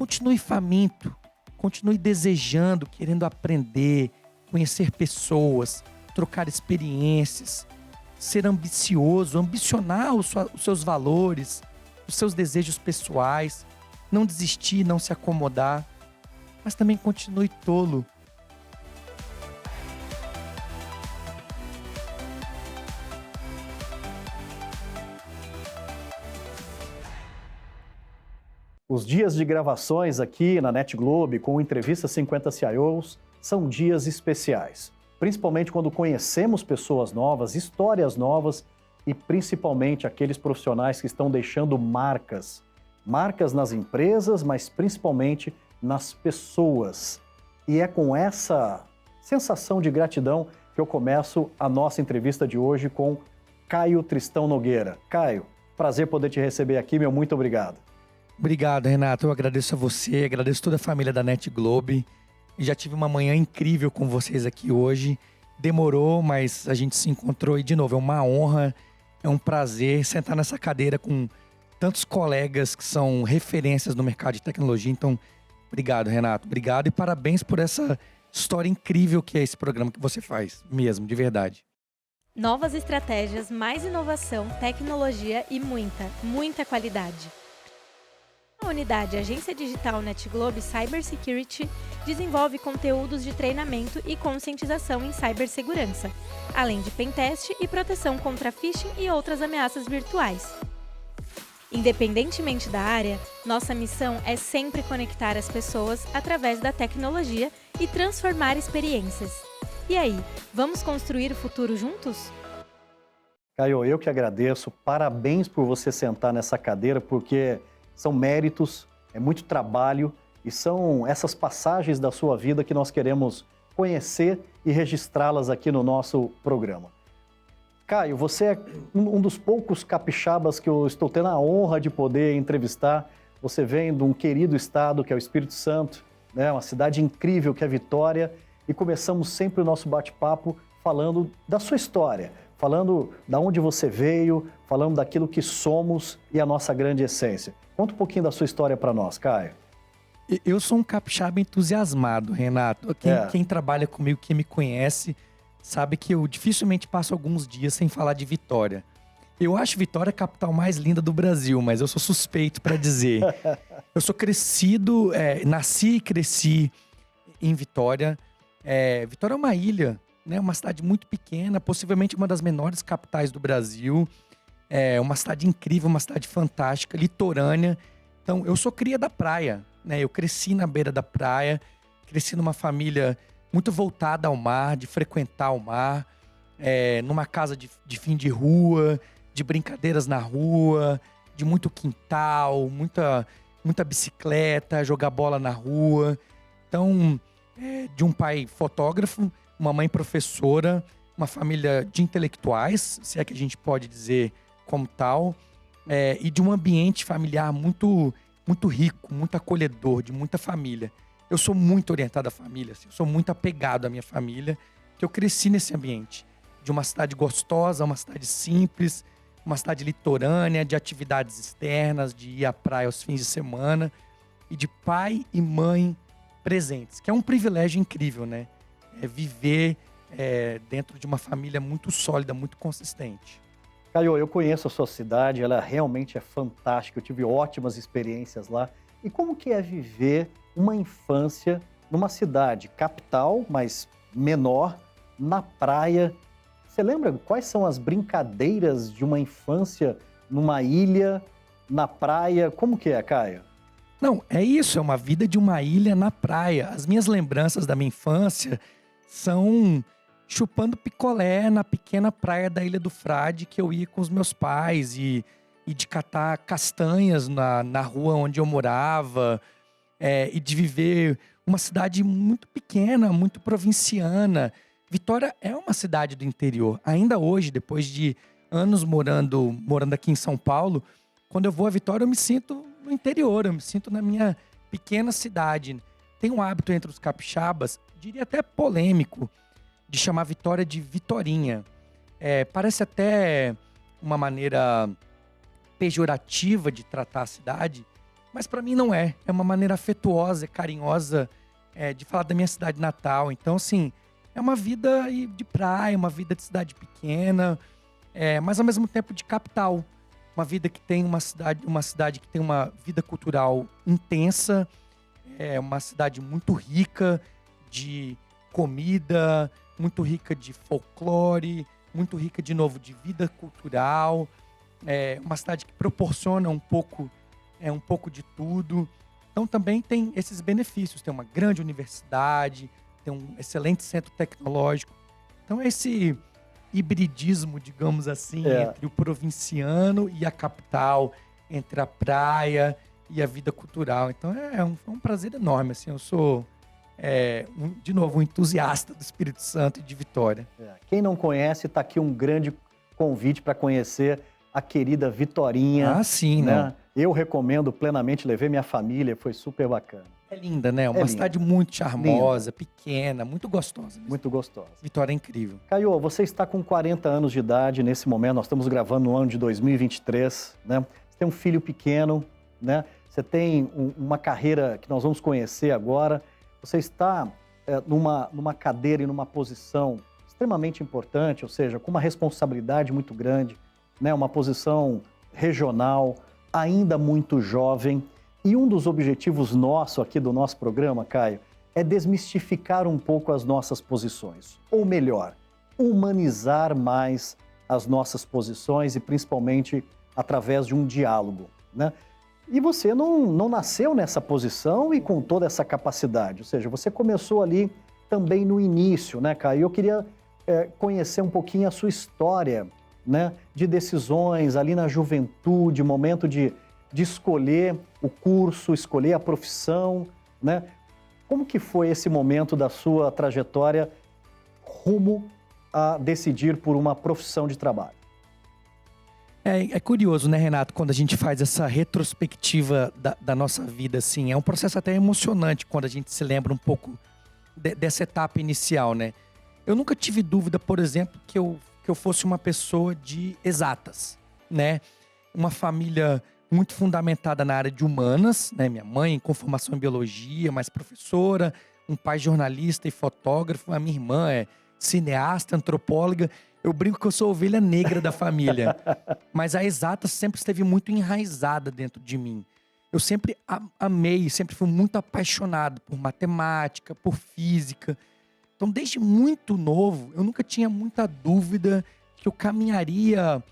continue faminto, continue desejando, querendo aprender, conhecer pessoas, trocar experiências, ser ambicioso, ambicionar os seus valores, os seus desejos pessoais, não desistir, não se acomodar, mas também continue tolo. Os dias de gravações aqui na Net Globe com o Entrevista 50 CIOs são dias especiais, principalmente quando conhecemos pessoas novas, histórias novas e principalmente aqueles profissionais que estão deixando marcas nas empresas, mas principalmente nas pessoas. E é com essa sensação de gratidão que eu começo a nossa entrevista de hoje com Caio Tristão Nogueira. Caio, prazer poder te receber aqui, meu muito obrigado. Obrigado, Renato. Eu agradeço a você, agradeço toda a família da Net Globe. Já tive uma manhã incrível com vocês aqui hoje. Demorou, mas a gente se encontrou e, de novo, é uma honra, é um prazer sentar nessa cadeira com tantos colegas que são referências no mercado de tecnologia. Então, obrigado, Renato. Obrigado e parabéns por essa história incrível que é esse programa que você faz, mesmo, de verdade. Novas estratégias, mais inovação, tecnologia e muita qualidade. A unidade Agência Digital Net Globe Cybersecurity desenvolve conteúdos de treinamento e conscientização em cibersegurança, além de pentest e proteção contra phishing e outras ameaças virtuais. Independentemente da área, nossa missão é sempre conectar as pessoas através da tecnologia e transformar experiências. E aí, vamos construir o futuro juntos? Caio, eu que agradeço. Parabéns por você sentar nessa cadeira, porque são méritos, é muito trabalho e são essas passagens da sua vida que nós queremos conhecer e registrá-las aqui no nosso programa. Caio, você é um dos poucos capixabas que eu estou tendo a honra de poder entrevistar. Você vem de um querido estado que é o Espírito Santo, né? Uma cidade incrível que é Vitória, e começamos sempre o nosso bate-papo falando da sua história, falando de onde você veio, falando daquilo que somos e a nossa grande essência. Conta um pouquinho da sua história para nós, Caio. Eu sou um capixaba entusiasmado, Renato. Quem trabalha comigo, quem me conhece, sabe que eu dificilmente passo alguns dias sem falar de Vitória. Eu acho Vitória a capital mais linda do Brasil, mas eu sou suspeito para dizer. Eu sou crescido, nasci e cresci em Vitória. Vitória é uma ilha, né? Uma cidade muito pequena, possivelmente uma das menores capitais do Brasil. É uma cidade incrível, uma cidade fantástica, litorânea. Então, eu sou cria da praia, né? Eu cresci na beira da praia, cresci numa família muito voltada ao mar, de frequentar o mar, numa casa de fim de rua, de brincadeiras na rua, de muito quintal, muita bicicleta, jogar bola na rua. Então, de um pai fotógrafo, uma mãe professora, uma família de intelectuais, se é que a gente pode dizer como tal, e de um ambiente familiar muito rico, muito acolhedor, de muita família. Eu sou muito orientado à família, assim, eu sou muito apegado à minha família, que eu cresci nesse ambiente. De uma cidade gostosa, uma cidade simples, uma cidade litorânea, de atividades externas, de ir à praia aos fins de semana, e de pai e mãe presentes, que é um privilégio incrível, né? Viver dentro de uma família muito sólida, muito consistente. Caio, eu conheço a sua cidade, ela realmente é fantástica, eu tive ótimas experiências lá. E como que é viver uma infância numa cidade capital, mas menor, na praia? Você lembra quais são as brincadeiras de uma infância numa ilha, na praia? Como que é, Caio? Não, é isso, é uma vida de uma ilha na praia. As minhas lembranças da minha infância são chupando picolé na pequena praia da Ilha do Frade, que eu ia com os meus pais e de catar castanhas na rua onde eu morava, e de viver uma cidade muito pequena, muito provinciana. Vitória é uma cidade do interior. Ainda hoje, depois de anos morando aqui em São Paulo, quando eu vou a Vitória eu me sinto no interior, eu me sinto na minha pequena cidade. Tem um hábito entre os capixabas, diria até polêmico, de chamar Vitória de Vitorinha. Parece até uma maneira pejorativa de tratar a cidade, Mas para mim não é. É uma maneira afetuosa, carinhosa de falar da minha cidade natal. Então, assim, é uma vida de praia, uma vida de cidade pequena, mas ao mesmo tempo de capital. Uma vida que tem uma cidade que tem uma vida cultural intensa, uma cidade muito rica de comida, muito rica de folclore, muito rica, de novo, de vida cultural. Uma cidade que proporciona um pouco de tudo. Então também tem esses benefícios. Tem uma grande universidade, tem um excelente centro tecnológico. Então esse hibridismo, digamos assim, entre o provinciano e a capital, entre a praia e a vida cultural. Então é um prazer enorme. Assim, eu sou, de novo, um entusiasta do Espírito Santo e de Vitória. Quem não conhece, está aqui um grande convite para conhecer a querida Vitorinha. Ah, sim, né? não. Eu recomendo plenamente, levei minha família, foi super bacana. É linda, né? Uma cidade muito charmosa, linda, pequena, muito gostosa. Muito gostosa. Vitória é incrível. Caio, você está com 40 anos de idade nesse momento, nós estamos gravando no ano de 2023, né? Você tem um filho pequeno, né? Você tem uma carreira que nós vamos conhecer agora. Você está numa cadeira e numa posição extremamente importante, ou seja, com uma responsabilidade muito grande, né? Uma posição regional, ainda muito jovem. E um dos objetivos aqui do nosso programa, Caio, é desmistificar um pouco as nossas posições. Ou melhor, humanizar mais as nossas posições e principalmente através de um diálogo, né? E você não nasceu nessa posição e com toda essa capacidade. Ou seja, você começou ali também no início, né, Caio? Eu queria conhecer um pouquinho a sua história, né, de decisões ali na juventude, momento de escolher o curso, escolher a profissão, né? Como que foi esse momento da sua trajetória rumo a decidir por uma profissão de trabalho? É curioso, né, Renato, quando a gente faz essa retrospectiva da nossa vida, assim, é um processo até emocionante quando a gente se lembra um pouco dessa etapa inicial, né? Eu nunca tive dúvida, por exemplo, que eu fosse uma pessoa de exatas, né? Uma família muito fundamentada na área de humanas, né? Minha mãe com formação em biologia, mas professora, um pai jornalista e fotógrafo, a minha irmã é cineasta, antropóloga. Eu brinco que eu sou a ovelha negra da família, mas a exatas sempre esteve muito enraizada dentro de mim. Eu sempre amei, sempre fui muito apaixonado por matemática, por física. Então, desde muito novo, eu nunca tinha muita dúvida que eu caminharia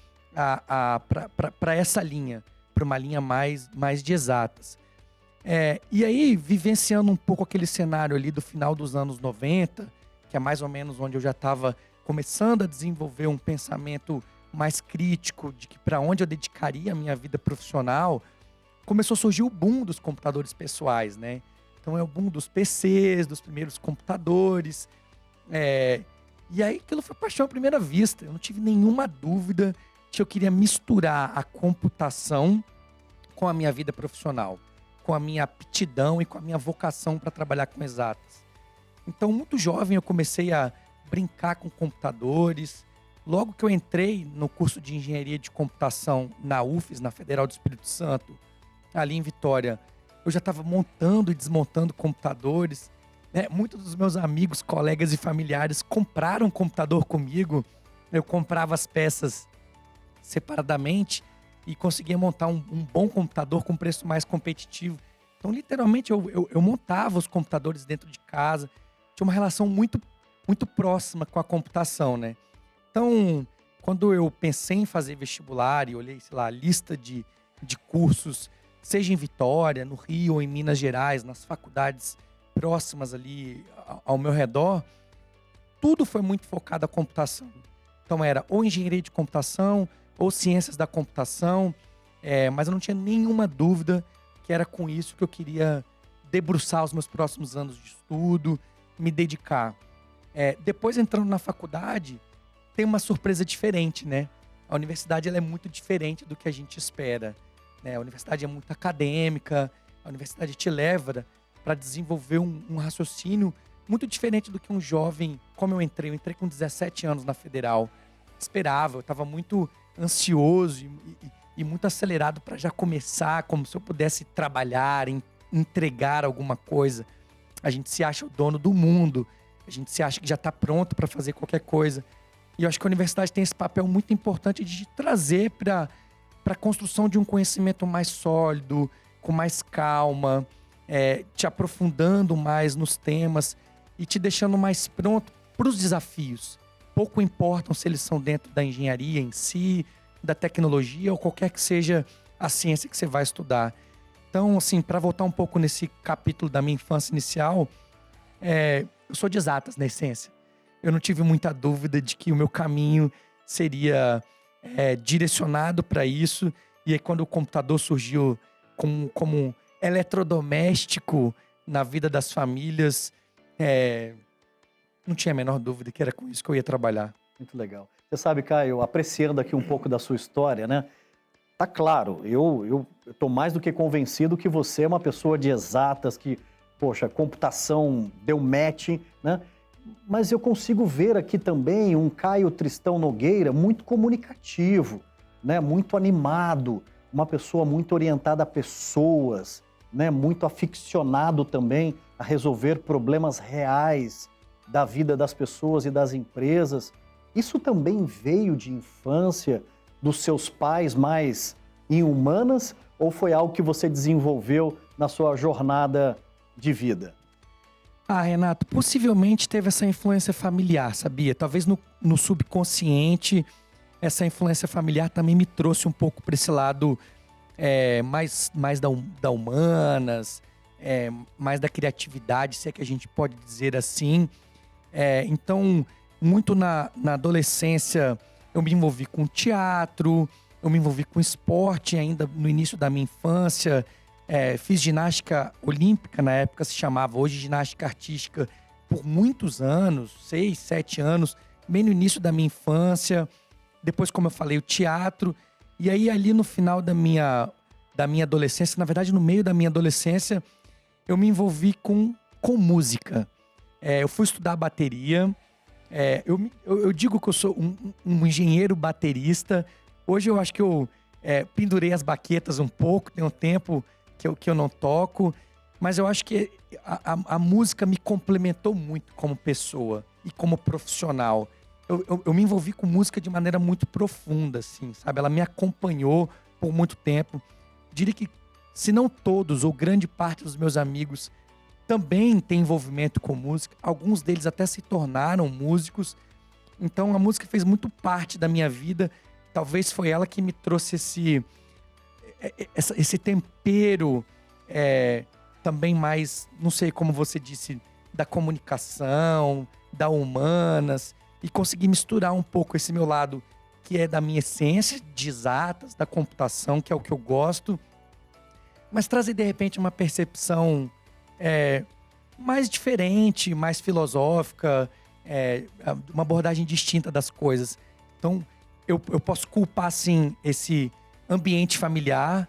para essa linha, para uma linha mais de exatas. E aí, vivenciando um pouco aquele cenário ali do final dos anos 90, que é mais ou menos onde eu já estava começando a desenvolver um pensamento mais crítico de que para onde eu dedicaria a minha vida profissional, começou a surgir o boom dos computadores pessoais, né? Então é o boom dos PCs, dos primeiros computadores. E aí aquilo foi paixão à primeira vista. Eu não tive nenhuma dúvida que eu queria misturar a computação com a minha vida profissional, com a minha aptidão e com a minha vocação para trabalhar com exatas. Então, muito jovem, eu comecei a brincar com computadores. Logo que eu entrei no curso de engenharia de computação na UFES, na Federal do Espírito Santo, ali em Vitória, eu já estava montando e desmontando computadores. Muitos dos meus amigos, colegas e familiares compraram um computador comigo. Eu comprava as peças separadamente e conseguia montar um bom computador com preço mais competitivo. Então, literalmente, eu montava os computadores dentro de casa. Tinha uma relação muito, muito próxima com a computação, né? Então, quando eu pensei em fazer vestibular e olhei, sei lá, a lista de cursos, seja em Vitória, no Rio ou em Minas Gerais, nas faculdades próximas ali ao meu redor, tudo foi muito focado à computação. Então era ou engenharia de computação ou ciências da computação, mas eu não tinha nenhuma dúvida que era com isso que eu queria debruçar os meus próximos anos de estudo, me dedicar. Depois, entrando na faculdade, tem uma surpresa diferente, né? A universidade ela é muito diferente do que a gente espera, né? A universidade é muito acadêmica, a universidade te leva para desenvolver um raciocínio muito diferente do que um jovem, como eu entrei com 17 anos na Federal, esperava. Eu estava muito ansioso e muito acelerado para já começar, como se eu pudesse trabalhar, entregar alguma coisa. A gente se acha o dono do mundo, a gente se acha que já está pronto para fazer qualquer coisa. E eu acho que a universidade tem esse papel muito importante de trazer para a construção de um conhecimento mais sólido, com mais calma, te aprofundando mais nos temas e te deixando mais pronto para os desafios. Pouco importam se eles são dentro da engenharia em si, da tecnologia ou qualquer que seja a ciência que você vai estudar. Então, assim, para voltar um pouco nesse capítulo da minha infância inicial, eu sou de exatas, na essência. Eu não tive muita dúvida de que o meu caminho seria direcionado para isso. E aí, quando o computador surgiu como um eletrodoméstico na vida das famílias, não tinha a menor dúvida que era com isso que eu ia trabalhar. Muito legal. Você sabe, Caio, apreciando aqui um pouco da sua história, né? Tá claro, eu tô mais do que convencido que você é uma pessoa de exatas, que, poxa, computação deu match, né? Mas eu consigo ver aqui também um Caio Tristão Nogueira muito comunicativo, né? Muito animado, uma pessoa muito orientada a pessoas, né? Muito aficionado também a resolver problemas reais da vida das pessoas e das empresas. Isso também veio de infância, dos seus pais mais inhumanas, ou foi algo que você desenvolveu na sua jornada de vida? Renato, possivelmente teve essa influência familiar, sabia? Talvez no subconsciente, essa influência familiar também me trouxe um pouco para esse lado mais da humanas, mais da criatividade, se é que a gente pode dizer assim. Então, muito na adolescência, eu me envolvi com teatro, eu me envolvi com esporte ainda no início da minha infância. Fiz ginástica olímpica, na época se chamava, hoje ginástica artística, por muitos anos, 6, 7 anos, bem no início da minha infância. Depois, como eu falei, o teatro. E aí, ali no final da minha adolescência, na verdade, no meio da minha adolescência, eu me envolvi com música. Eu fui estudar bateria. Eu digo que eu sou um engenheiro baterista. Hoje eu acho que eu pendurei as baquetas um pouco, tem um tempo que eu não toco, mas eu acho que a música me complementou muito como pessoa e como profissional. Eu me envolvi com música de maneira muito profunda, assim, sabe? Ela me acompanhou por muito tempo. Diria que, se não todos, ou grande parte dos meus amigos também tem envolvimento com música. Alguns deles até se tornaram músicos. Então, a música fez muito parte da minha vida. Talvez foi ela que me trouxe esse tempero também mais, não sei como você disse, da comunicação, da humanas, e consegui misturar um pouco esse meu lado, que é da minha essência, de exatas, da computação, que é o que eu gosto, mas trazer de repente uma percepção mais diferente, mais filosófica, uma abordagem distinta das coisas. Então, eu posso culpar, sim, esse ambiente familiar,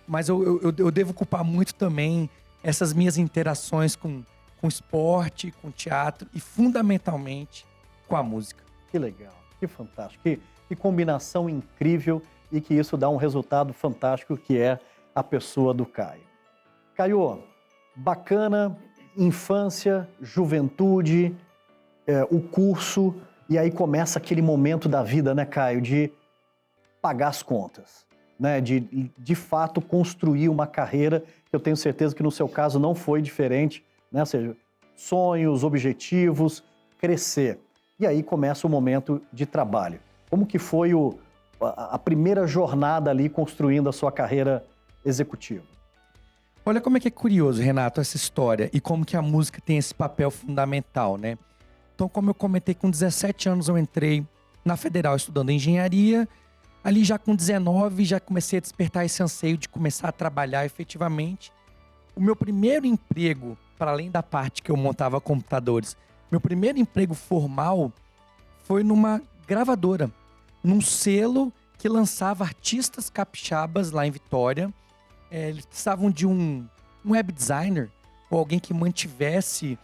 mas eu devo culpar muito também essas minhas interações com esporte, com teatro e, fundamentalmente, com a música. Que legal, que fantástico, que combinação incrível, e que isso dá um resultado fantástico, que é a pessoa do Caio. Caio, bacana, infância, juventude, o curso, e aí começa aquele momento da vida, né, Caio, de pagar as contas, né, de fato construir uma carreira, que eu tenho certeza que no seu caso não foi diferente, né, ou seja, sonhos, objetivos, crescer. E aí começa o momento de trabalho. Como que foi a primeira jornada ali construindo a sua carreira executiva? Olha como é que é curioso, Renato, essa história, e como que a música tem esse papel fundamental, né? Então, como eu comentei, com 17 anos eu entrei na Federal estudando engenharia. Ali já com 19 já comecei a despertar esse anseio de começar a trabalhar efetivamente. O meu primeiro emprego, para além da parte que eu montava computadores, meu primeiro emprego formal foi numa gravadora, num selo que lançava artistas capixabas lá em Vitória. Eles precisavam de um web designer ou alguém que mantivesse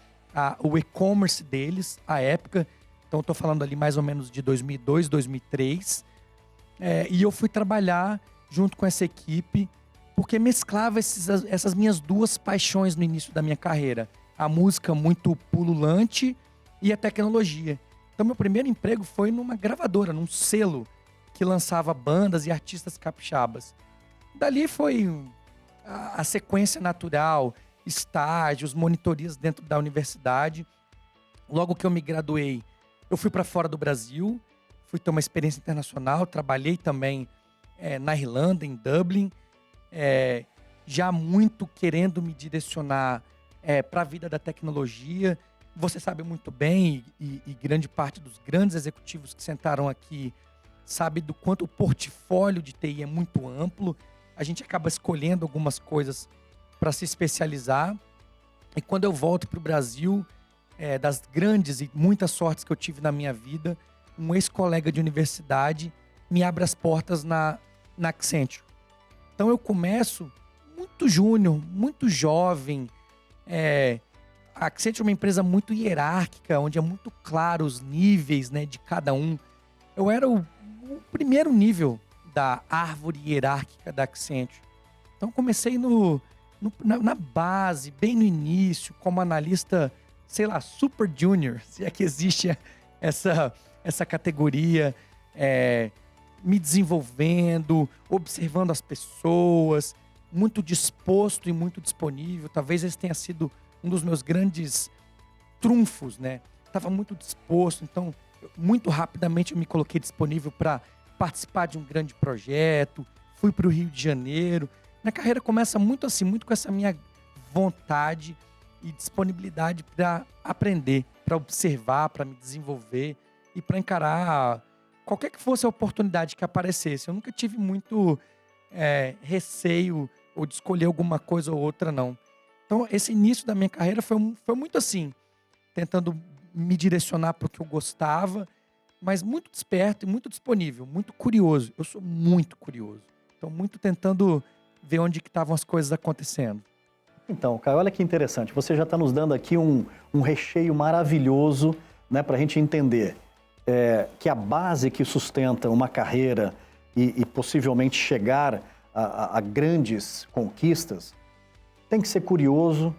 o e-commerce deles à época. Então, eu estou falando ali mais ou menos de 2002, 2003. E eu fui trabalhar junto com essa equipe, porque mesclava essas minhas duas paixões no início da minha carreira. A música muito pululante e a tecnologia. Então, meu primeiro emprego foi numa gravadora, num selo que lançava bandas e artistas capixabas. Dali foi a sequência natural, estágios, monitorias dentro da universidade. Logo que eu me graduei, eu fui para fora do Brasil, fui ter uma experiência internacional, trabalhei também na Irlanda, em Dublin, já muito querendo me direcionar para a vida da tecnologia. Você sabe muito bem, e grande parte dos grandes executivos que sentaram aqui sabe do quanto o portfólio de TI é muito amplo. A gente acaba escolhendo algumas coisas para se especializar. E quando eu volto para o Brasil, das grandes e muitas sortes que eu tive na minha vida, um ex-colega de universidade me abre as portas na Accenture. Então eu começo muito júnior, muito jovem. A Accenture é uma empresa muito hierárquica, onde é muito claro os níveis, né, de cada um. Eu era o primeiro nível da árvore hierárquica da Accenture. Então comecei na base, bem no início, como analista, sei lá, super junior, se é que existe essa categoria, me desenvolvendo, observando as pessoas, muito disposto e muito disponível. Talvez esse tenha sido um dos meus grandes trunfos, né? Estava muito disposto, então muito rapidamente eu me coloquei disponível para participar de um grande projeto, fui para o Rio de Janeiro. Minha carreira começa muito assim, muito com essa minha vontade e disponibilidade para aprender, para observar, para me desenvolver e para encarar qualquer que fosse a oportunidade que aparecesse. Eu nunca tive muito receio ou de escolher alguma coisa ou outra, não. Então, esse início da minha carreira foi muito assim, tentando me direcionar para o que eu gostava, mas muito desperto e muito disponível, muito curioso. Eu sou muito curioso. Então, muito tentando ver onde que estavam as coisas acontecendo. Então, Caio, olha que interessante. Você já está nos dando aqui um recheio maravilhoso, né, para a gente entender que a base que sustenta uma carreira e possivelmente chegar a grandes conquistas tem que ser curioso,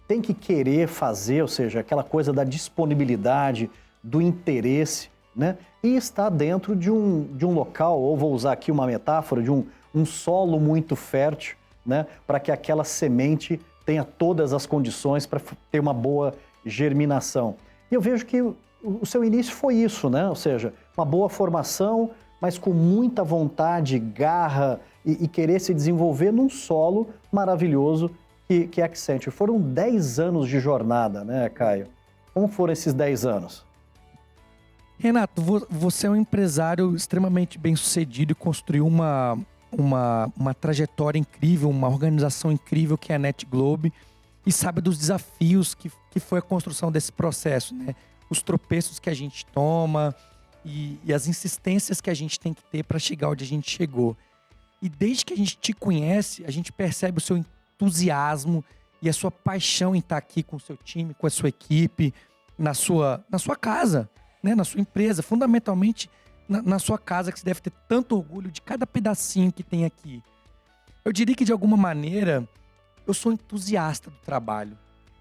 tem que querer fazer, ou seja, aquela coisa da disponibilidade, do interesse, né? E estar dentro de um local, ou vou usar aqui uma metáfora, de um solo muito fértil, né? Para que aquela semente tenha todas as condições para ter uma boa germinação. E eu vejo que o seu início foi isso, né? Ou seja, uma boa formação, mas com muita vontade, garra e querer se desenvolver num solo maravilhoso que é a Accenture. Foram 10 anos de jornada, né, Caio? Como foram esses 10 anos? Renato, você é um empresário extremamente bem-sucedido e construiu uma trajetória incrível, uma organização incrível que é a NetGlobe, e sabe dos desafios que foi a construção desse processo, né? Os tropeços que a gente toma e as insistências que a gente tem que ter para chegar onde a gente chegou. E desde que a gente te conhece, a gente percebe o seu entusiasmo e a sua paixão em estar aqui com o seu time, com a sua equipe, na sua casa, né? Na sua empresa, fundamentalmente na sua casa, que você deve ter tanto orgulho de cada pedacinho que tem aqui. Eu diria que, de alguma maneira, eu sou entusiasta do trabalho.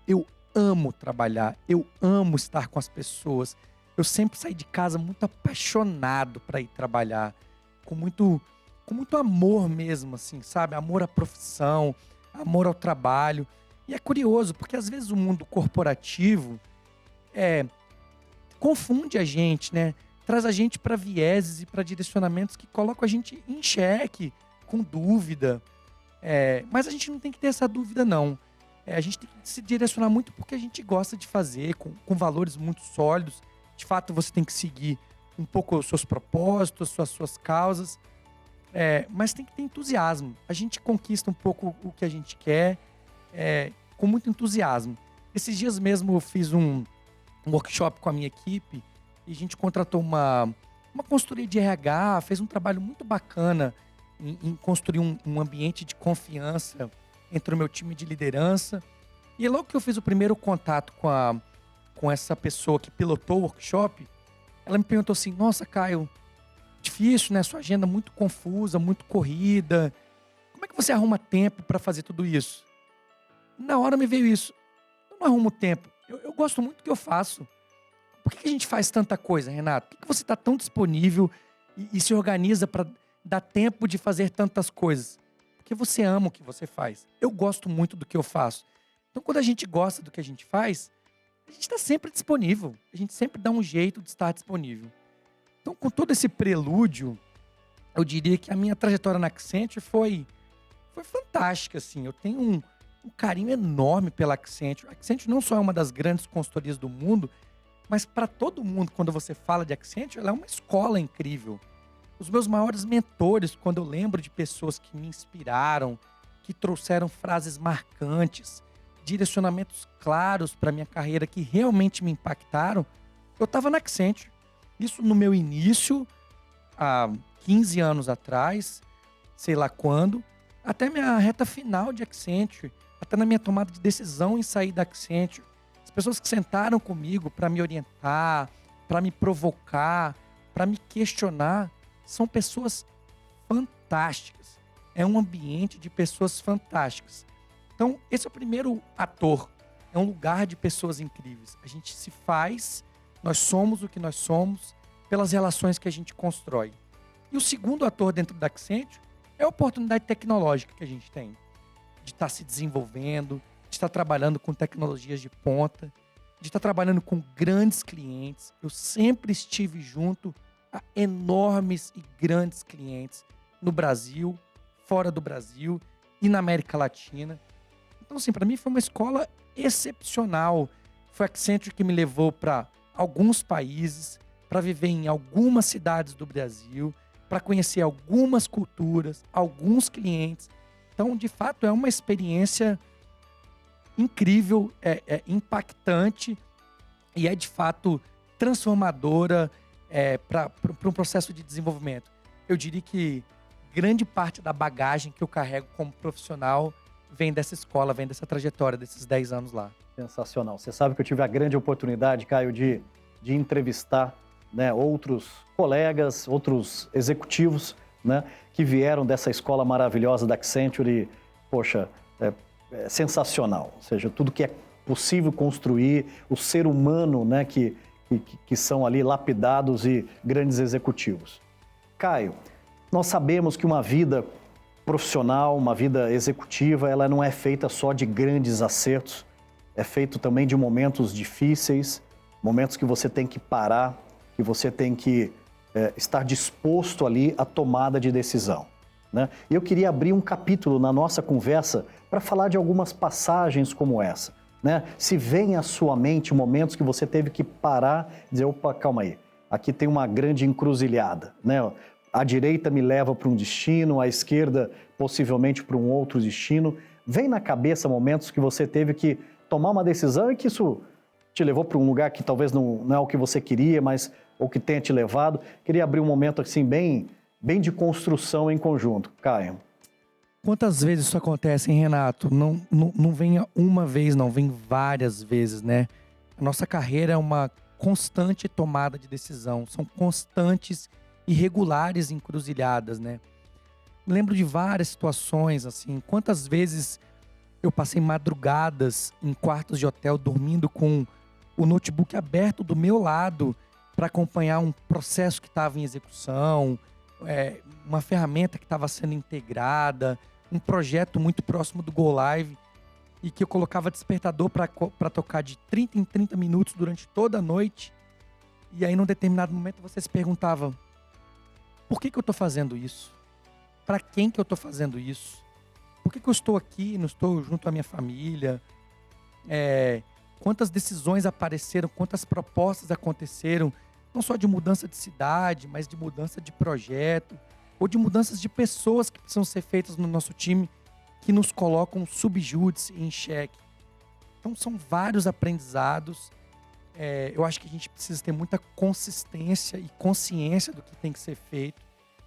Eu amo trabalhar, eu amo estar com as pessoas. Eu sempre saí de casa muito apaixonado para ir trabalhar, com muito amor mesmo, assim, sabe? Amor à profissão, amor ao trabalho. E é curioso, porque às vezes o mundo corporativo confunde a gente, né? Traz a gente para vieses e para direcionamentos que colocam a gente em xeque, com dúvida. Mas a gente não tem que ter essa dúvida, não. A gente tem que se direcionar muito porque a gente gosta de fazer, com valores muito sólidos. De fato, você tem que seguir um pouco os seus propósitos, as suas causas. Mas tem que ter entusiasmo. A gente conquista um pouco o que a gente quer com muito entusiasmo. Esses dias mesmo eu fiz um workshop com a minha equipe e a gente contratou uma consultoria de RH, fez um trabalho muito bacana em construir um ambiente de confiança entre o meu time de liderança. E logo que eu fiz o primeiro contato com essa pessoa que pilotou o workshop, ela me perguntou assim: nossa, Caio, difícil, né? Sua agenda muito confusa, muito corrida. Como é que você arruma tempo para fazer tudo isso? Na hora me veio isso. Eu não arrumo tempo. Eu gosto muito do que eu faço. Por que a gente faz tanta coisa, Renato? Por que você está tão disponível e se organiza para dar tempo de fazer tantas coisas? Porque você ama o que você faz. Eu gosto muito do que eu faço. Então, quando a gente gosta do que a gente faz, a gente está sempre disponível. A gente sempre dá um jeito de estar disponível. Então, com todo esse prelúdio, eu diria que a minha trajetória na Accenture foi fantástica, assim. Eu tenho um carinho enorme pela Accenture. A Accenture não só é uma das grandes consultorias do mundo, mas para todo mundo, quando você fala de Accenture, ela é uma escola incrível. Os meus maiores mentores, quando eu lembro de pessoas que me inspiraram, que trouxeram frases marcantes, direcionamentos claros para minha carreira, que realmente me impactaram, eu estava na Accenture. Isso no meu início, há 15 anos atrás, sei lá quando, até minha reta final de Accenture, até na minha tomada de decisão em sair da Accenture. As pessoas que sentaram comigo para me orientar, para me provocar, para me questionar, são pessoas fantásticas. É um ambiente de pessoas fantásticas. Então, esse é o primeiro ator. É um lugar de pessoas incríveis. A gente se faz, nós somos o que nós somos, pelas relações que a gente constrói. E o segundo ator dentro da Accenture é a oportunidade tecnológica que a gente tem. De estar se desenvolvendo, de estar trabalhando com tecnologias de ponta, de estar trabalhando com grandes clientes. Eu sempre estive junto a enormes e grandes clientes no Brasil, fora do Brasil e na América Latina. Então, assim, para mim foi uma escola excepcional. Foi a Accenture que me levou para alguns países, para viver em algumas cidades do Brasil, para conhecer algumas culturas, alguns clientes. Então, de fato, é uma experiência incrível, impactante e é, de fato, transformadora para um processo de desenvolvimento. Eu diria que grande parte da bagagem que eu carrego como profissional vem dessa escola, vem dessa trajetória, desses 10 anos lá. Sensacional. Você sabe que eu tive a grande oportunidade, Caio, de entrevistar, né, outros colegas, outros executivos, né, que vieram dessa escola maravilhosa da Accenture e, poxa, é sensacional. Ou seja, tudo que é possível construir, o ser humano, né, que são ali lapidados e grandes executivos. Caio, nós sabemos que uma vida profissional, uma vida executiva, ela não é feita só de grandes acertos, é feito também de momentos difíceis, momentos que você tem que parar, que você tem que estar disposto ali à tomada de decisão, né? E eu queria abrir um capítulo na nossa conversa para falar de algumas passagens como essa, né? Se vem à sua mente momentos que você teve que parar e dizer, opa, calma aí, aqui tem uma grande encruzilhada, né? A direita me leva para um destino, a esquerda possivelmente para um outro destino. Vem na cabeça momentos que você teve que tomar uma decisão e que isso te levou para um lugar que talvez não é o que você queria, mas o que tenha te levado. Queria abrir um momento assim bem de construção em conjunto. Caio. Quantas vezes isso acontece, hein, Renato? Não vem uma vez, não, vem várias vezes, né? A nossa carreira é uma constante tomada de decisão, são constantes e regulares encruzilhadas, né? Lembro de várias situações, assim, quantas vezes eu passei madrugadas em quartos de hotel dormindo com o notebook aberto do meu lado para acompanhar um processo que estava em execução, uma ferramenta que estava sendo integrada, um projeto muito próximo do Go Live e que eu colocava despertador para tocar de 30 em 30 minutos durante toda a noite. E aí, num determinado momento, você se perguntava, por que eu estou fazendo isso? Para quem que eu estou fazendo isso? Por que eu estou aqui, não estou junto à minha família? Quantas decisões apareceram, quantas propostas aconteceram, não só de mudança de cidade, mas de mudança de projeto, ou de mudanças de pessoas que precisam ser feitas no nosso time, que nos colocam subjúdice em xeque. Então, são vários aprendizados. Eu acho que a gente precisa ter muita consistência e consciência do que tem que ser feito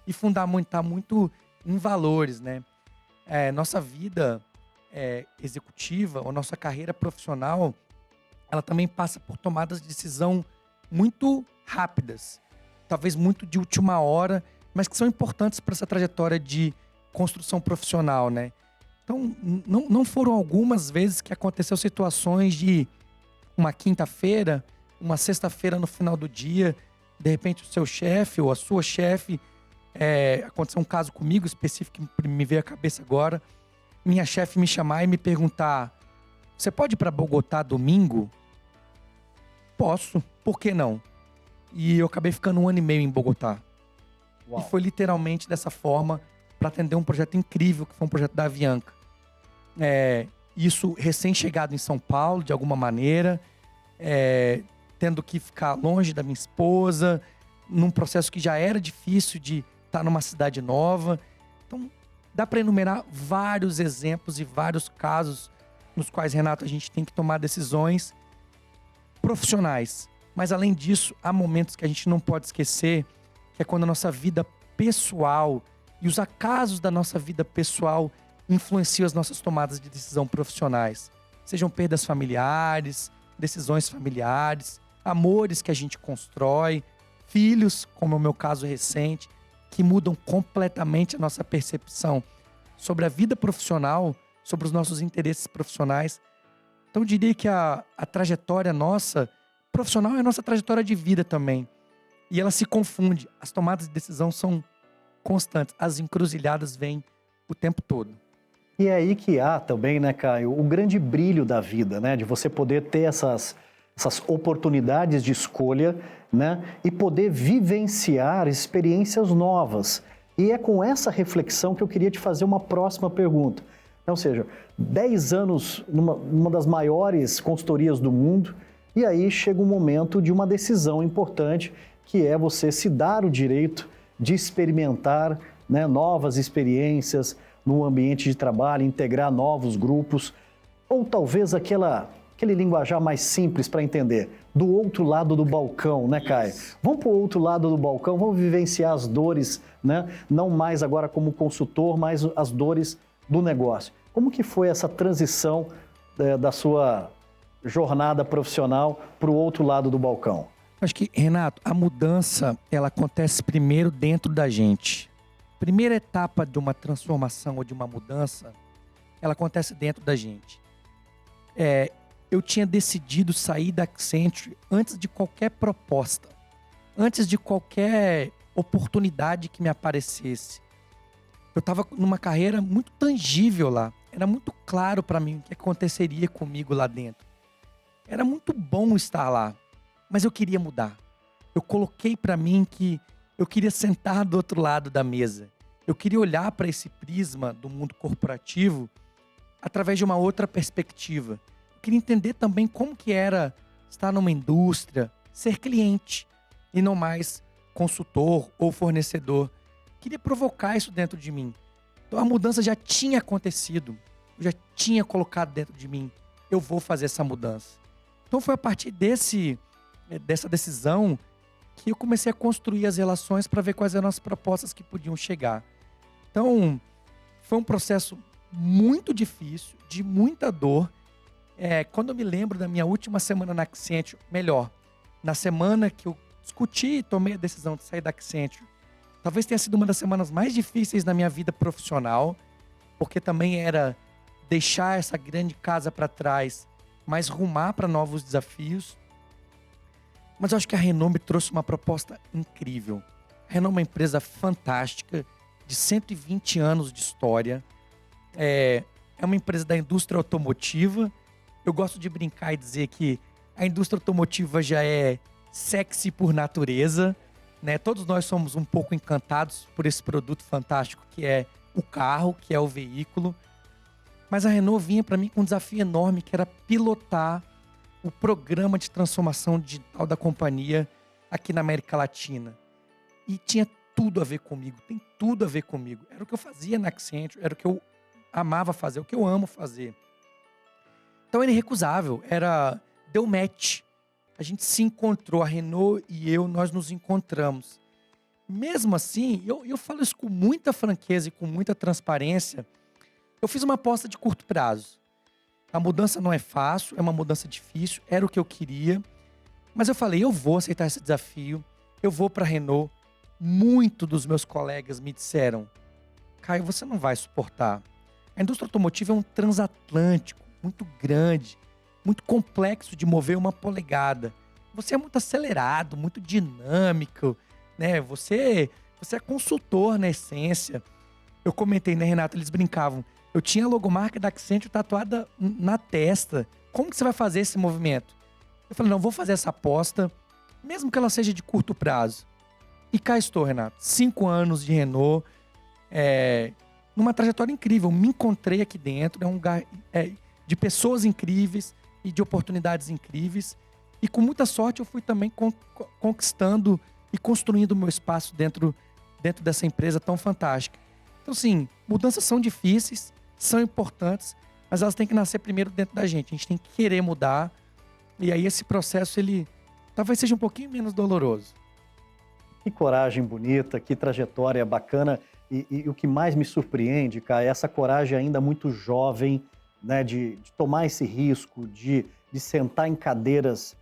e fundamentar muito em valores, né? Nossa vida executiva ou nossa carreira profissional, ela também passa por tomadas de decisão muito rápidas. talvez muito de última hora, mas que são importantes para essa trajetória de construção profissional, né? Então, não foram algumas vezes que aconteceu situações de uma quinta-feira, uma sexta-feira no final do dia, de repente o seu chefe ou a sua chefe, aconteceu um caso comigo específico que me veio à cabeça agora, minha chefe me chamar e me perguntar: você pode ir para Bogotá domingo? Posso, por que não? E eu acabei ficando 1 ano e meio em Bogotá. Uau. E foi literalmente dessa forma para atender um projeto incrível, que foi um projeto da Avianca. Isso recém-chegado em São Paulo, de alguma maneira, tendo que ficar longe da minha esposa, num processo que já era difícil de estar numa cidade nova. Então, dá para enumerar vários exemplos e vários casos nos quais, Renato, a gente tem que tomar decisões profissionais. Mas, além disso, há momentos que a gente não pode esquecer, que é quando a nossa vida pessoal e os acasos da nossa vida pessoal influenciam as nossas tomadas de decisão profissionais. Sejam perdas familiares, decisões familiares, amores que a gente constrói, filhos, como é o meu caso recente, que mudam completamente a nossa percepção sobre a vida profissional, sobre os nossos interesses profissionais. Então, eu diria que a trajetória nossa profissional é a nossa trajetória de vida também. E ela se confunde. As tomadas de decisão são constantes. As encruzilhadas vêm o tempo todo. E é aí que há também, né, Caio, o grande brilho da vida, né? De você poder ter essas oportunidades de escolha, né? E poder vivenciar experiências novas. E é com essa reflexão que eu queria te fazer uma próxima pergunta. Ou seja, 10 anos numa das maiores consultorias do mundo, e aí chega um momento de uma decisão importante, que é você se dar o direito de experimentar, né, novas experiências no ambiente de trabalho, integrar novos grupos, ou talvez aquele linguajar mais simples para entender, do outro lado do balcão, né, Caio? Vamos para o outro lado do balcão, vamos vivenciar as dores, né? Não mais agora como consultor, mas as dores do negócio. Como que foi essa transição da sua jornada profissional para o outro lado do balcão? Acho que, Renato, a mudança, ela acontece primeiro dentro da gente. Primeira etapa de uma transformação ou de uma mudança, ela acontece dentro da gente. Eu tinha decidido sair da Accenture antes de qualquer proposta, antes de qualquer oportunidade que me aparecesse. Eu estava numa carreira muito tangível lá. Era muito claro para mim o que aconteceria comigo lá dentro. Era muito bom estar lá, mas eu queria mudar. Eu coloquei para mim que eu queria sentar do outro lado da mesa. Eu queria olhar para esse prisma do mundo corporativo através de uma outra perspectiva. Eu queria entender também como que era estar numa indústria, ser cliente e não mais consultor ou fornecedor. Eu queria provocar isso dentro de mim. Então a mudança já tinha acontecido. Eu já tinha colocado dentro de mim. Eu vou fazer essa mudança. Então foi a partir dessa decisão que eu comecei a construir as relações para ver quais eram as propostas que podiam chegar. Então, foi um processo muito difícil, de muita dor. Quando eu me lembro da minha última semana na Accenture, melhor, na semana que eu discuti e tomei a decisão de sair da Accenture, talvez tenha sido uma das semanas mais difíceis na minha vida profissional, porque também era deixar essa grande casa para trás, mas rumar para novos desafios. Mas eu acho que a Renault me trouxe uma proposta incrível. A Renault é uma empresa fantástica, de 120 anos de história. É uma empresa da indústria automotiva. Eu gosto de brincar e dizer que a indústria automotiva já é sexy por natureza, né? Todos nós somos um pouco encantados por esse produto fantástico que é o carro, que é o veículo. Mas a Renault vinha para mim com um desafio enorme, que era pilotar o programa de transformação digital da companhia aqui na América Latina. E tinha tudo a ver comigo, tem tudo a ver comigo. Era o que eu fazia na Accenture, era o que eu amava fazer, o que eu amo fazer. Então era irrecusável, deu match. A gente se encontrou, a Renault e eu, nós nos encontramos. Mesmo assim, eu falo isso com muita franqueza e com muita transparência, eu fiz uma aposta de curto prazo. A mudança não é fácil, é uma mudança difícil, era o que eu queria. Mas eu falei, eu vou aceitar esse desafio. Eu vou para a Renault, muito dos meus colegas me disseram: Caio, você não vai suportar. A indústria automotiva é um transatlântico, muito grande, muito complexo de mover uma polegada. Você é muito acelerado, muito dinâmico, né? Você é consultor na essência. Eu comentei, né, Renato? Eles brincavam. Eu tinha a logomarca da Accenture tatuada na testa. Como que você vai fazer esse movimento? Eu falei, não, vou fazer essa aposta, mesmo que ela seja de curto prazo. E cá estou, Renato. 5 anos de Renault, numa trajetória incrível. Me encontrei aqui dentro, é um lugar de pessoas incríveis e de oportunidades incríveis. E com muita sorte eu fui também conquistando e construindo o meu espaço dentro dessa empresa tão fantástica. Então, sim, mudanças são difíceis, são importantes, mas elas têm que nascer primeiro dentro da gente. A gente tem que querer mudar. E aí esse processo, ele talvez seja um pouquinho menos doloroso. Que coragem bonita, que trajetória bacana. E o que mais me surpreende, cara, é essa coragem ainda muito jovem, né, de tomar esse risco, de sentar em cadeiras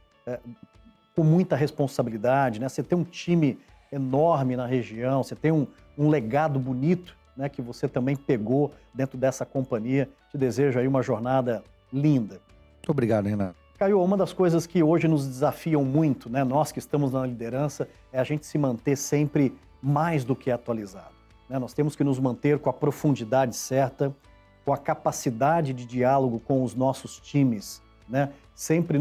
com muita responsabilidade, né? Você tem um time enorme na região, você tem um legado bonito, né, que você também pegou dentro dessa companhia. Te desejo aí uma jornada linda. Muito obrigado, Renato. Caio, uma das coisas que hoje nos desafiam muito, né, nós que estamos na liderança, é a gente se manter sempre mais do que atualizado, né? Nós temos que nos manter com a profundidade certa, com a capacidade de diálogo com os nossos times, né? Sempre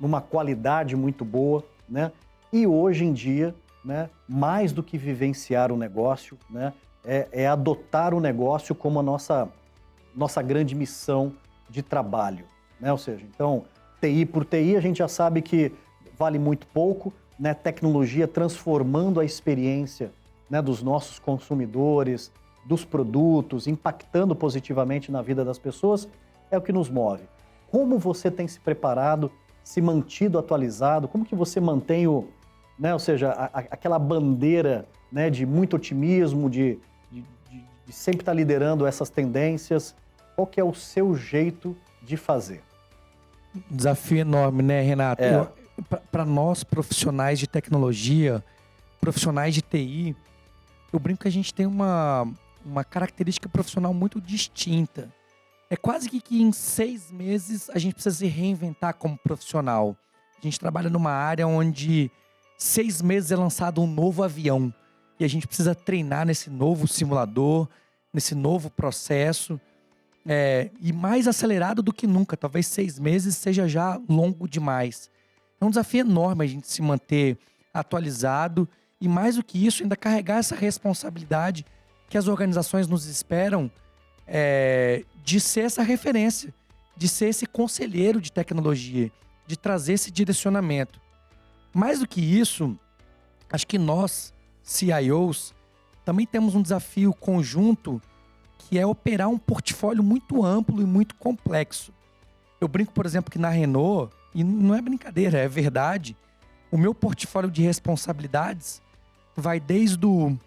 numa qualidade muito boa, né? E hoje em dia, né, mais do que vivenciar o negócio, né, é adotar o negócio como a nossa grande missão de trabalho, né? Ou seja, então, TI por TI, a gente já sabe que vale muito pouco, né? Tecnologia transformando a experiência, né, dos nossos consumidores, dos produtos, impactando positivamente na vida das pessoas, é o que nos move. Como você tem se preparado, se mantido atualizado? Como que você mantém né, ou seja, aquela bandeira, né, de muito otimismo, de sempre estar liderando essas tendências? Qual que é o seu jeito de fazer? Desafio enorme, né, Renato? Para nós, profissionais de tecnologia, profissionais de TI, eu brinco que a gente tem uma característica profissional muito distinta. É quase que em 6 meses a gente precisa se reinventar como profissional. A gente trabalha numa área onde 6 meses é lançado um novo avião. E a gente precisa treinar nesse novo simulador, nesse novo processo. E mais acelerado do que nunca. Talvez 6 meses seja já longo demais. É um desafio enorme a gente se manter atualizado. E mais do que isso, ainda carregar essa responsabilidade que as organizações nos esperam de ser essa referência, de ser esse conselheiro de tecnologia, de trazer esse direcionamento. Mais do que isso, acho que nós, CIOs, também temos um desafio conjunto que é operar um portfólio muito amplo e muito complexo. Eu brinco, por exemplo, que na Renault, e não é brincadeira, é verdade, o meu portfólio de responsabilidades vai desde o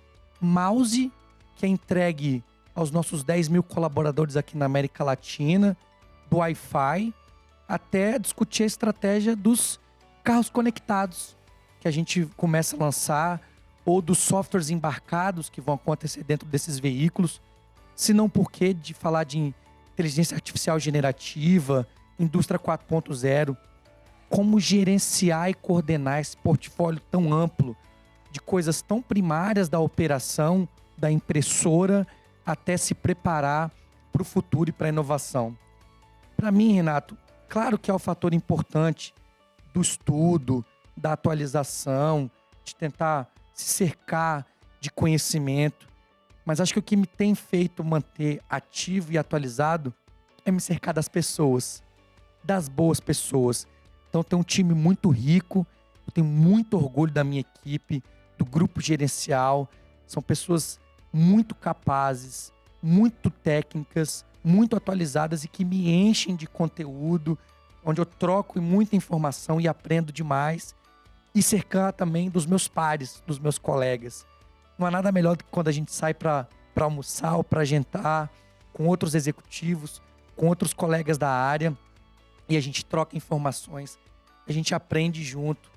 mouse, que é entregue aos nossos 10 mil colaboradores aqui na América Latina, do Wi-Fi, até discutir a estratégia dos carros conectados, que a gente começa a lançar, ou dos softwares embarcados que vão acontecer dentro desses veículos, se não por que de falar de inteligência artificial generativa, indústria 4.0, como gerenciar e coordenar esse portfólio tão amplo de coisas tão primárias da operação, da impressora, até se preparar para o futuro e para a inovação. Para mim, Renato, claro que é o fator importante do estudo, da atualização, de tentar se cercar de conhecimento, mas acho que o que me tem feito manter ativo e atualizado é me cercar das pessoas, das boas pessoas. Então, eu tenho um time muito rico, eu tenho muito orgulho da minha equipe, do grupo gerencial. São pessoas muito capazes, muito técnicas, muito atualizadas e que me enchem de conteúdo, onde eu troco muita informação e aprendo demais. E cercar também dos meus pares, dos meus colegas. Não há nada melhor do que quando a gente sai para almoçar ou para jantar com outros executivos, com outros colegas da área, e a gente troca informações, a gente aprende junto.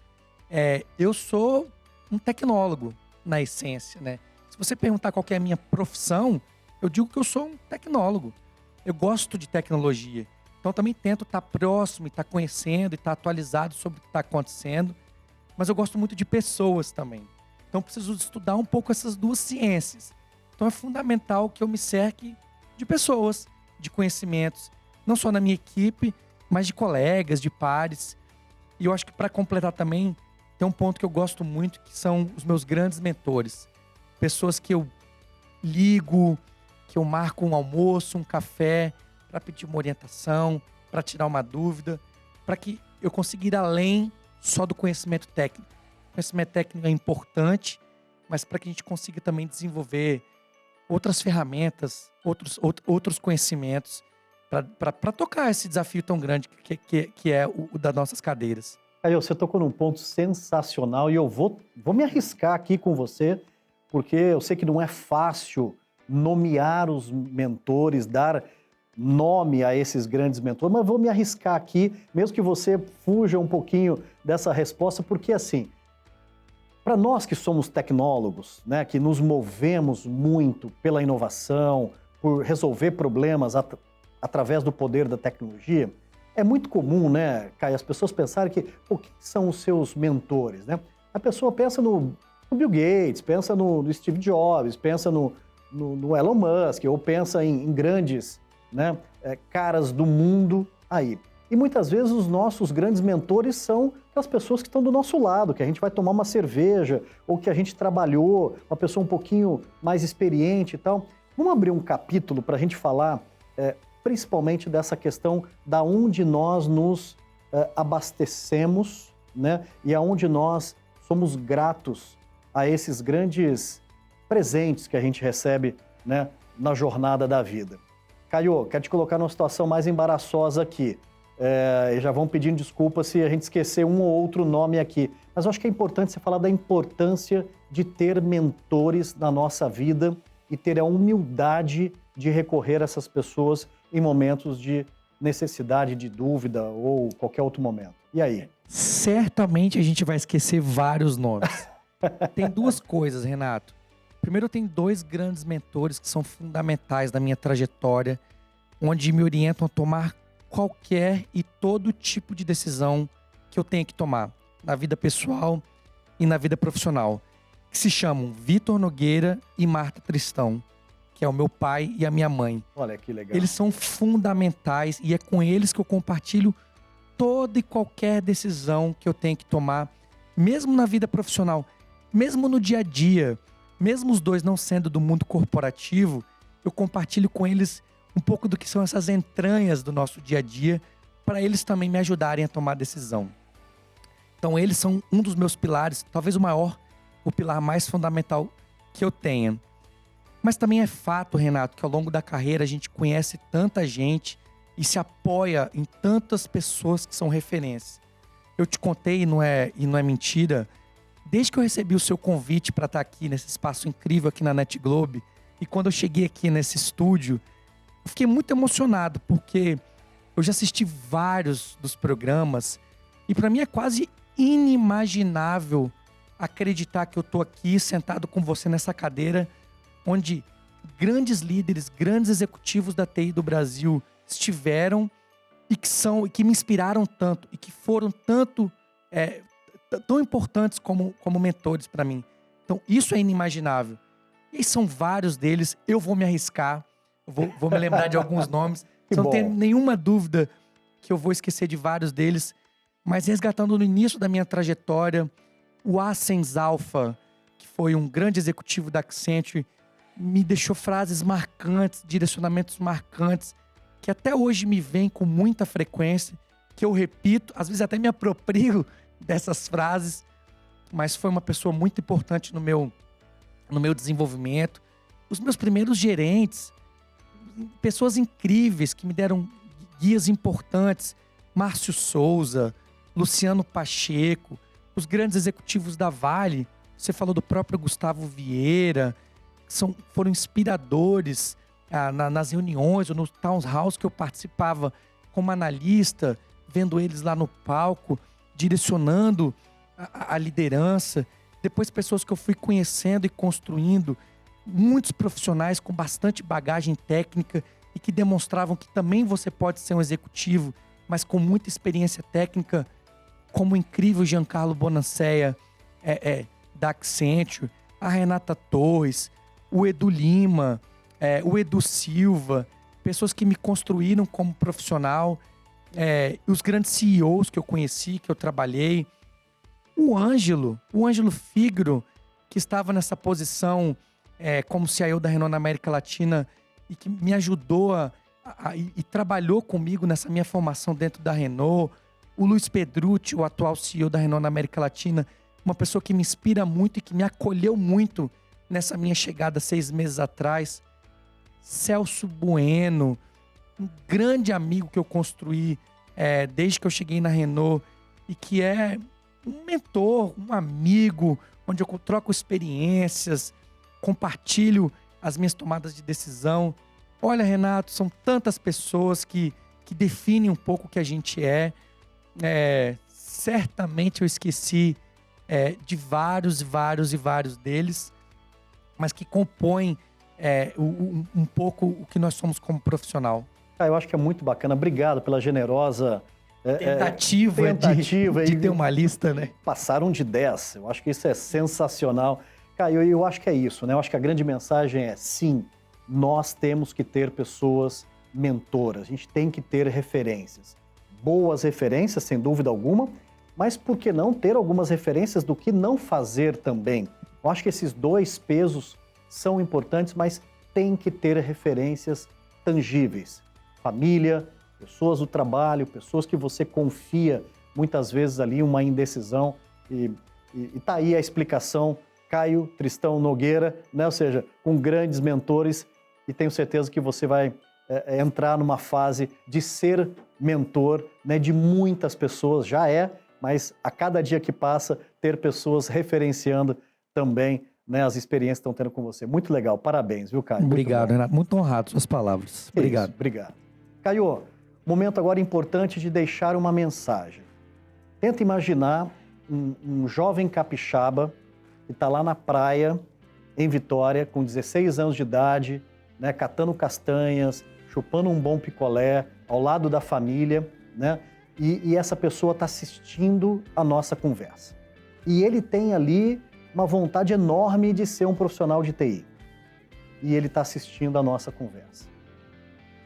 Eu sou um tecnólogo, na essência, né? Se você perguntar qual que é a minha profissão, eu digo que eu sou um tecnólogo. Eu gosto de tecnologia. Então, eu também tento estar próximo, estar conhecendo, estar atualizado sobre o que está acontecendo. Mas eu gosto muito de pessoas também. Então, eu preciso estudar um pouco essas duas ciências. Então, é fundamental que eu me cerque de pessoas, de conhecimentos, não só na minha equipe, mas de colegas, de pares. E eu acho que, para completar também, tem um ponto que eu gosto muito, que são os meus grandes mentores. Pessoas que eu ligo, que eu marco um almoço, um café, para pedir uma orientação, para tirar uma dúvida, para que eu consiga ir além só do conhecimento técnico. O conhecimento técnico é importante, mas para que a gente consiga também desenvolver outras ferramentas, outros conhecimentos, para tocar esse desafio tão grande que é o das nossas cadeiras. Caio, você tocou num ponto sensacional e eu vou me arriscar aqui com você, porque eu sei que não é fácil nomear os mentores, dar nome a esses grandes mentores, mas vou me arriscar aqui, mesmo que você fuja um pouquinho dessa resposta, porque assim, para nós que somos tecnólogos, né, que nos movemos muito pela inovação, por resolver problemas através do poder da tecnologia, é muito comum, né, Caio, as pessoas pensarem que, quem são os seus mentores, né? A pessoa pensa no Bill Gates, pensa no Steve Jobs, pensa no Elon Musk, ou pensa em grandes, né, caras do mundo aí. E muitas vezes os nossos grandes mentores são as pessoas que estão do nosso lado, que a gente vai tomar uma cerveja, ou que a gente trabalhou, uma pessoa um pouquinho mais experiente e tal. Vamos abrir um capítulo para a gente falar principalmente dessa questão da onde nós nos abastecemos, né, e aonde nós somos gratos a esses grandes presentes que a gente recebe, né, na jornada da vida. Caio, quero te colocar numa situação mais embaraçosa aqui. E já vão pedindo desculpa se a gente esquecer um ou outro nome aqui. Mas eu acho que é importante você falar da importância de ter mentores na nossa vida e ter a humildade de recorrer a essas pessoas em momentos de necessidade, de dúvida ou qualquer outro momento. E aí? Certamente a gente vai esquecer vários nomes. Tem duas coisas, Renato. Primeiro, eu tenho dois grandes mentores que são fundamentais na minha trajetória, onde me orientam a tomar qualquer e todo tipo de decisão que eu tenha que tomar na vida pessoal e na vida profissional, que se chamam Vitor Nogueira e Marta Tristão, que é o meu pai e a minha mãe. Olha que legal. Eles são fundamentais e é com eles que eu compartilho toda e qualquer decisão que eu tenho que tomar, mesmo na vida profissional, mesmo no dia a dia, mesmo os dois não sendo do mundo corporativo, eu compartilho com eles um pouco do que são essas entranhas do nosso dia a dia, para eles também me ajudarem a tomar decisão. Então eles são um dos meus pilares, talvez o maior, o pilar mais fundamental que eu tenha. Mas também é fato, Renato, que ao longo da carreira a gente conhece tanta gente e se apoia em tantas pessoas que são referências. Eu te contei, e não é mentira, desde que eu recebi o seu convite para estar aqui nesse espaço incrível aqui na NetGlobe, e quando eu cheguei aqui nesse estúdio, eu fiquei muito emocionado, porque eu já assisti vários dos programas e para mim é quase inimaginável acreditar que eu estou aqui sentado com você nessa cadeira, onde grandes líderes, grandes executivos da TI do Brasil estiveram e que me inspiraram tanto e que foram tão importantes como mentores para mim. Então isso é inimaginável. E aí são vários deles, eu vou me arriscar, vou me lembrar de alguns nomes. Não tem nenhuma dúvida que eu vou esquecer de vários deles, mas resgatando no início da minha trajetória, o Ascens Alpha, que foi um grande executivo da Accenture, me deixou frases marcantes, direcionamentos marcantes, que até hoje me vêm com muita frequência, que eu repito, às vezes até me aproprio dessas frases, mas foi uma pessoa muito importante no meu desenvolvimento. Os meus primeiros gerentes, pessoas incríveis que me deram guias importantes, Márcio Souza, Luciano Pacheco, os grandes executivos da Vale, você falou do próprio Gustavo Vieira, foram inspiradores nas reuniões ou nos townhouse que eu participava como analista, vendo eles lá no palco, direcionando a liderança. Depois pessoas que eu fui conhecendo e construindo, muitos profissionais com bastante bagagem técnica e que demonstravam que também você pode ser um executivo, mas com muita experiência técnica, como o incrível Giancarlo Bonancea, da Accenture, a Renata Torres, o Edu Lima, o Edu Silva, pessoas que me construíram como profissional, os grandes CEOs que eu conheci, que eu trabalhei. O Ângelo Figro, que estava nessa posição como CIO da Renault na América Latina e que me ajudou e trabalhou comigo nessa minha formação dentro da Renault. O Luiz Pedrucci, o atual CEO da Renault na América Latina, uma pessoa que me inspira muito e que me acolheu muito nessa minha chegada 6 meses atrás. Celso Bueno, um grande amigo que eu construí desde que eu cheguei na Renault e que é um mentor, um amigo, onde eu troco experiências, compartilho as minhas tomadas de decisão. Olha, Renato, são tantas pessoas que definem um pouco o que a gente é. Certamente eu esqueci de vários deles, mas que compõem um pouco o que nós somos como profissional. Eu acho que é muito bacana. Obrigado pela generosa tentativa de ter uma lista, né? Passaram de 10. Eu acho que isso é sensacional. Caio, eu acho que é isso, né? Eu acho que a grande mensagem é, sim, nós temos que ter pessoas mentoras. A gente tem que ter referências. Boas referências, sem dúvida alguma, mas por que não ter algumas referências do que não fazer também? Eu acho que esses dois pesos são importantes, mas tem que ter referências tangíveis. Família, pessoas do trabalho, pessoas que você confia, muitas vezes ali uma indecisão. E tá aí a explicação, Caio Tristão Nogueira, né? Ou seja, com grandes mentores, e tenho certeza que você vai entrar numa fase de ser mentor, né, de muitas pessoas, já mas a cada dia que passa, ter pessoas referenciando também, né, as experiências que estão tendo com você. Muito legal, parabéns, viu, Caio? Obrigado, Renato. Muito honrado suas palavras. Obrigado. Isso, obrigado. Caio, momento agora importante de deixar uma mensagem. Tenta imaginar um jovem capixaba que está lá na praia, em Vitória, com 16 anos de idade, né, catando castanhas, chupando um bom picolé, ao lado da família, né? E essa pessoa está assistindo a nossa conversa. E ele tem ali uma vontade enorme de ser um profissional de TI. E ele está assistindo a nossa conversa.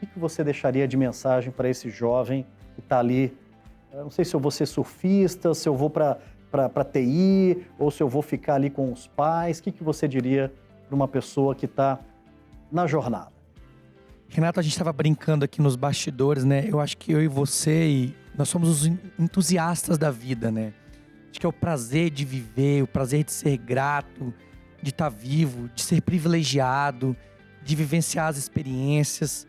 O que você deixaria de mensagem para esse jovem que está ali? Eu não sei se eu vou ser surfista, se eu vou para TI, ou se eu vou ficar ali com os pais. O que você diria para uma pessoa que está na jornada? Renato, a gente estava brincando aqui nos bastidores, né? Eu acho que eu e você, nós somos os entusiastas da vida, né? Acho que é o prazer de viver, o prazer de ser grato, de estar vivo, de ser privilegiado, de vivenciar as experiências.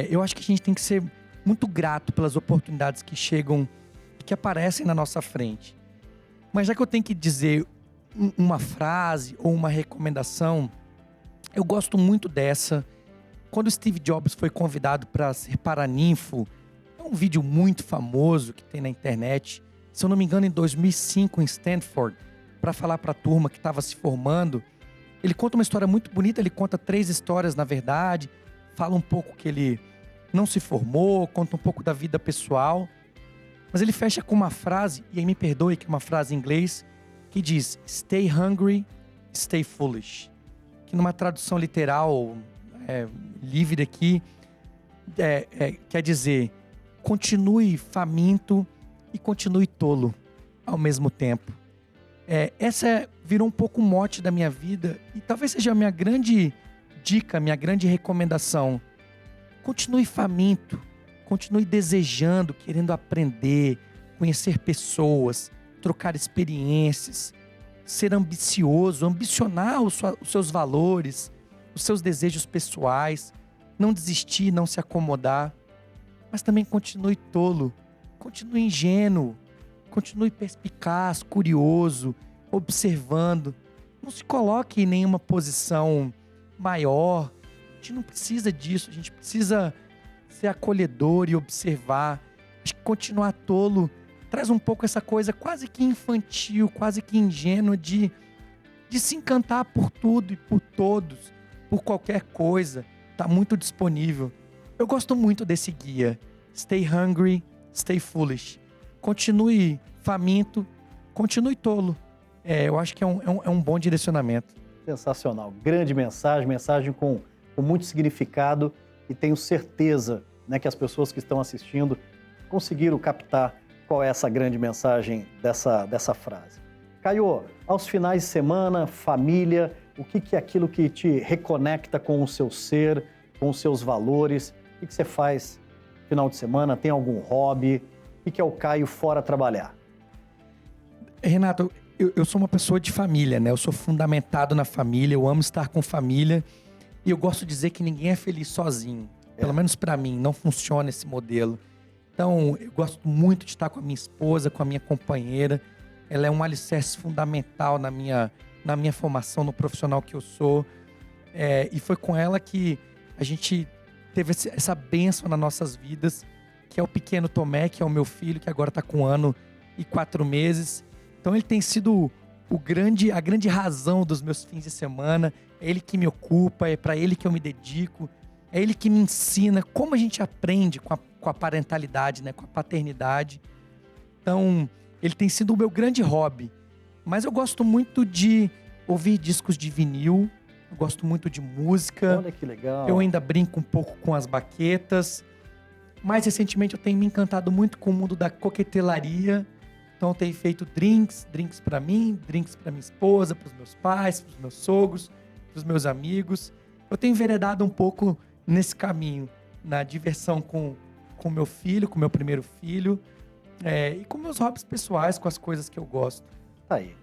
Eu acho que a gente tem que ser muito grato pelas oportunidades que chegam e que aparecem na nossa frente. Mas já que eu tenho que dizer uma frase ou uma recomendação, eu gosto muito dessa. Quando o Steve Jobs foi convidado para ser paraninfo, é um vídeo muito famoso que tem na internet, se eu não me engano, em 2005, em Stanford, para falar para a turma que estava se formando. Ele conta uma história muito bonita, ele conta 3 histórias, na verdade, fala um pouco que ele não se formou, conta um pouco da vida pessoal, mas ele fecha com uma frase, e aí me perdoe que é uma frase em inglês, que diz, "Stay hungry, stay foolish", que numa tradução literal, livre aqui, quer dizer, continue faminto e continue tolo ao mesmo tempo. Essa virou um pouco o mote da minha vida e talvez seja a minha grande dica, minha grande recomendação. Continue faminto, continue desejando, querendo aprender, conhecer pessoas, trocar experiências, ser ambicioso, ambicionar os seus valores, os seus desejos pessoais, não desistir, não se acomodar, mas também continue tolo, continue ingênuo, continue perspicaz, curioso, observando. Não se coloque em nenhuma posição maior. A gente não precisa disso, a gente precisa ser acolhedor e observar. Acho que continuar tolo traz um pouco essa coisa quase que infantil, quase que ingênua de se encantar por tudo e por todos, por qualquer coisa. Tá muito disponível. Eu gosto muito desse guia. Stay hungry, stay foolish. Continue faminto, continue tolo. Eu acho que é um bom direcionamento. Sensacional. Grande mensagem com muito significado, e tenho certeza, né, que as pessoas que estão assistindo conseguiram captar qual é essa grande mensagem dessa frase. Caio, aos finais de semana, família, o que é aquilo que te reconecta com o seu ser, com os seus valores? O que você faz no final de semana? Tem algum hobby? O que é o Caio fora trabalhar? Renato, eu sou uma pessoa de família, né? Eu sou fundamentado na família, eu amo estar com família. E eu gosto de dizer que ninguém é feliz sozinho. Pelo menos para mim, não funciona esse modelo. Então, eu gosto muito de estar com a minha esposa, com a minha companheira. Ela é um alicerce fundamental na minha formação, no profissional que eu sou. E foi com ela que a gente teve essa bênção nas nossas vidas, que é o pequeno Tomé, que é o meu filho, que agora está com 1 ano e 4 meses. Então, ele tem sido a grande razão dos meus fins de semana. É ele que me ocupa, é para ele que eu me dedico. É ele que me ensina como a gente aprende com a parentalidade, né? Com a paternidade. Então, ele tem sido o meu grande hobby. Mas eu gosto muito de ouvir discos de vinil. Eu gosto muito de música. Olha que legal. Eu ainda brinco um pouco com as baquetas. Mais recentemente eu tenho me encantado muito com o mundo da coquetelaria. Então eu tenho feito drinks para mim, drinks para minha esposa, para os meus pais, para os meus sogros, para os meus amigos. Eu tenho enveredado um pouco nesse caminho, na diversão com meu filho, com meu primeiro filho, e com meus hobbies pessoais, com as coisas que eu gosto. Tá aí.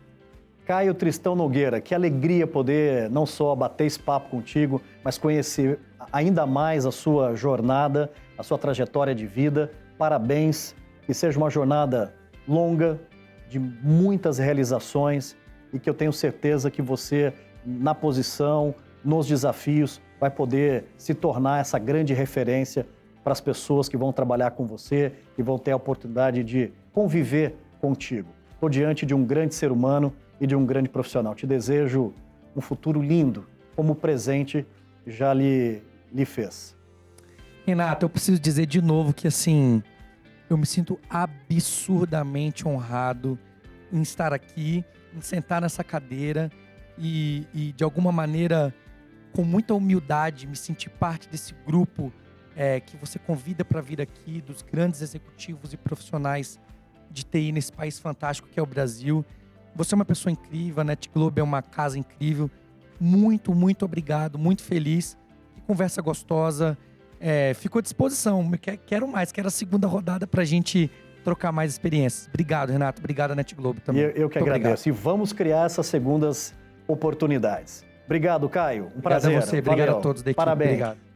Caio Tristão Nogueira, que alegria poder não só bater esse papo contigo, mas conhecer ainda mais a sua jornada, a sua trajetória de vida. Parabéns, que seja uma jornada longa, de muitas realizações, e que eu tenho certeza que você, na posição, nos desafios, vai poder se tornar essa grande referência para as pessoas que vão trabalhar com você, que vão ter a oportunidade de conviver contigo. Estou diante de um grande ser humano e de um grande profissional. Te desejo um futuro lindo, como o presente já lhe fez. Renato, eu preciso dizer de novo que, assim, eu me sinto absurdamente honrado em estar aqui, em sentar nessa cadeira e de alguma maneira, com muita humildade, me sentir parte desse grupo que você convida para vir aqui, dos grandes executivos e profissionais de TI nesse país fantástico que é o Brasil. Você é uma pessoa incrível, a NetGlobe é uma casa incrível. Muito, muito obrigado, muito feliz. Que conversa gostosa. Fico à disposição. Quero mais, quero a segunda rodada para a gente trocar mais experiências. Obrigado, Renato. Obrigado, NetGlobe também. Eu que agradeço. E vamos criar essas segundas oportunidades. Obrigado, Caio. Um prazer. Obrigado a você. Obrigado a todos da equipe. Parabéns. Obrigado.